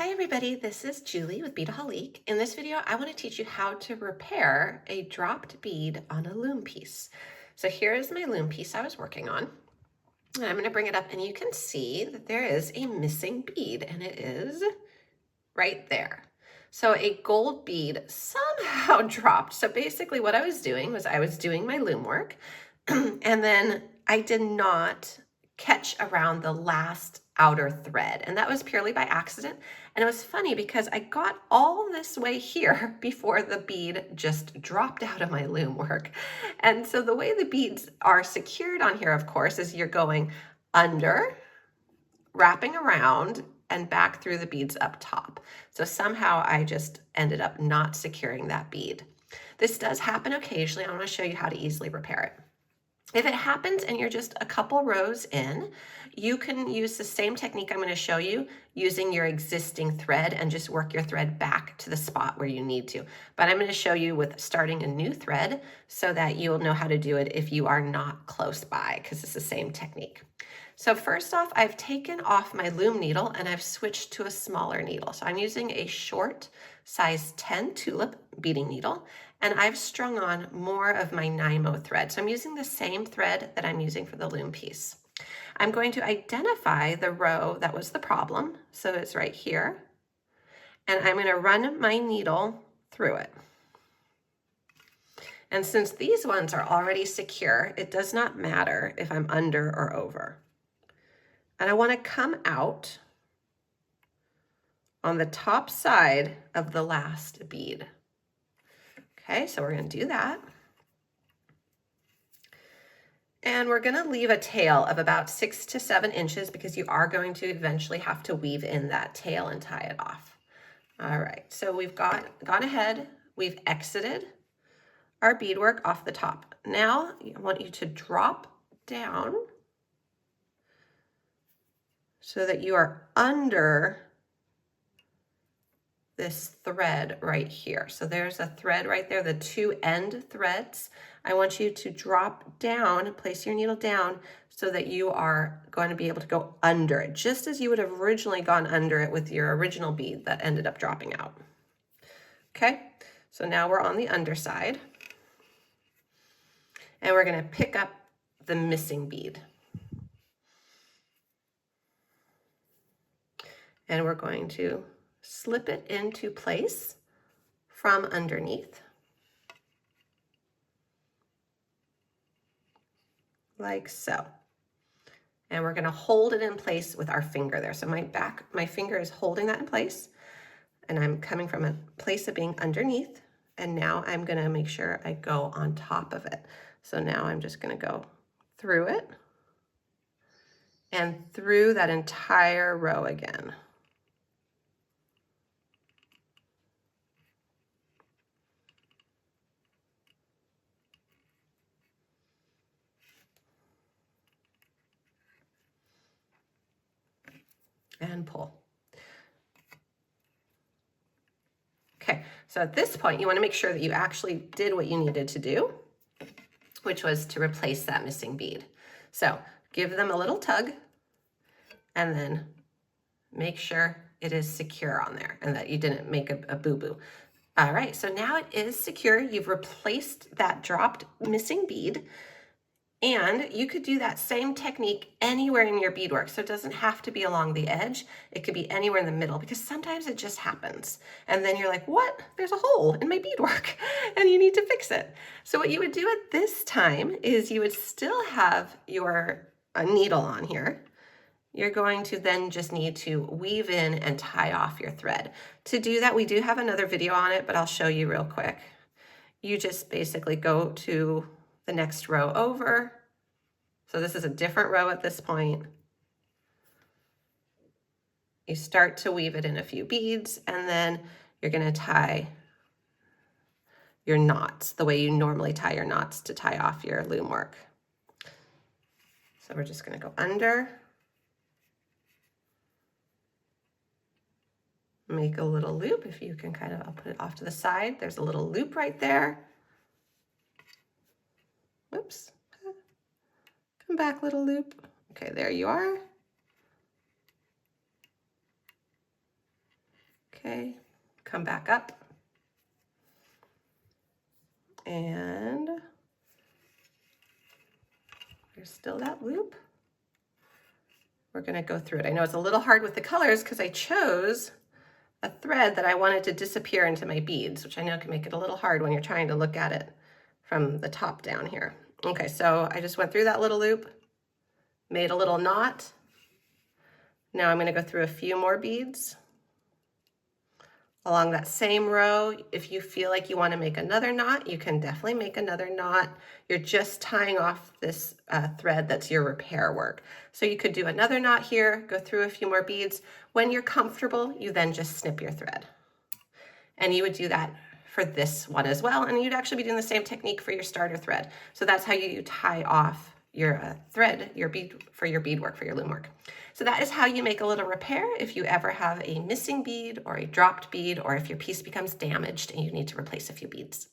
Hi everybody, this is Julie with Beadaholique. In this video, I want to teach you how to repair a dropped bead on a loom piece. So here is my loom piece I was working on. And I'm going to bring it up and you can see that there is a missing bead and it is right there. So a gold bead somehow dropped. So basically what I was doing was I was doing my loom work and then I did not catch around the last outer thread. And that was purely by accident. And it was funny because I got all this way here before the bead just dropped out of my loom work. And so the way the beads are secured on here, of course, is you're going under, wrapping around, and back through the beads up top. So somehow I just ended up not securing that bead. This does happen occasionally. I want to show you how to easily repair it. If it happens and you're just a couple rows in, you can use the same technique I'm going to show you using your existing thread and just work your thread back to the spot where you need to. But I'm going to show you with starting a new thread so that you'll know how to do it if you are not close by, because it's the same technique. So first off, I've taken off my loom needle and I've switched to a smaller needle. So I'm using a short size 10 tulip beading needle, and I've strung on more of my Nymo thread. So I'm using the same thread that I'm using for the loom piece. I'm going to identify the row that was the problem. So it's right here. And I'm going to run my needle through it. And since these ones are already secure, it does not matter if I'm under or over. And I want to come out on the top side of the last bead. Okay, so we're going to do that. And we're going to leave a tail of about 6 to 7 inches because you are going to eventually have to weave in that tail and tie it off. All right, so we've gone ahead, we've exited our beadwork off the top. Now I want you to drop down so that you are under this thread right here. So there's a thread right there, the two end threads. I want you to drop down, place your needle down so that you are going to be able to go under it, just as you would have originally gone under it with your original bead that ended up dropping out. Okay, so now we're on the underside and we're going to pick up the missing bead. And we're going to slip it into place from underneath, like so. And we're going to hold it in place with our finger there. So my finger is holding that in place, and I'm coming from a place of being underneath, and now I'm going to make sure I go on top of it. So now I'm just going to go through it and through that entire row again. And pull. Okay, so at this point, you want to make sure that you actually did what you needed to do, which was to replace that missing bead. So give them a little tug and then make sure it is secure on there and that you didn't make a boo-boo. All right, so now it is secure. You've replaced that dropped missing bead. And you could do that same technique anywhere in your beadwork. So it doesn't have to be along the edge. It could be anywhere in the middle because sometimes it just happens. And then you're like, what? There's a hole in my beadwork and you need to fix it. So what you would do at this time is you would still have your needle on here. You're going to then just need to weave in and tie off your thread. To do that, we do have another video on it, but I'll show you real quick. You just basically go to the next row over. So this is a different row at this point. You start to weave it in a few beads and then you're going to tie your knots the way you normally tie your knots to tie off your loom work. So we're just going to go under, make a little loop. If you can kind of, I'll put it off to the side. There's a little loop right there. Oops. Come back, little loop. Okay, there you are. Okay, come back up. And there's still that loop. We're gonna go through it. I know it's a little hard with the colors because I chose a thread that I wanted to disappear into my beads, which I know can make it a little hard when you're trying to look at it from the top down here. Okay, so I just went through that little loop, made a little knot. Now I'm gonna go through a few more beads along that same row. If you feel like you want to make another knot, you can definitely make another knot. You're just tying off this thread that's your repair work. So you could do another knot here, go through a few more beads. When you're comfortable, you then just snip your thread. And you would do that for this one as well. And you'd actually be doing the same technique for your starter thread. So that's how you tie off your thread, your bead, for your beadwork, for your loom work. So that is how you make a little repair if you ever have a missing bead or a dropped bead, or if your piece becomes damaged and you need to replace a few beads.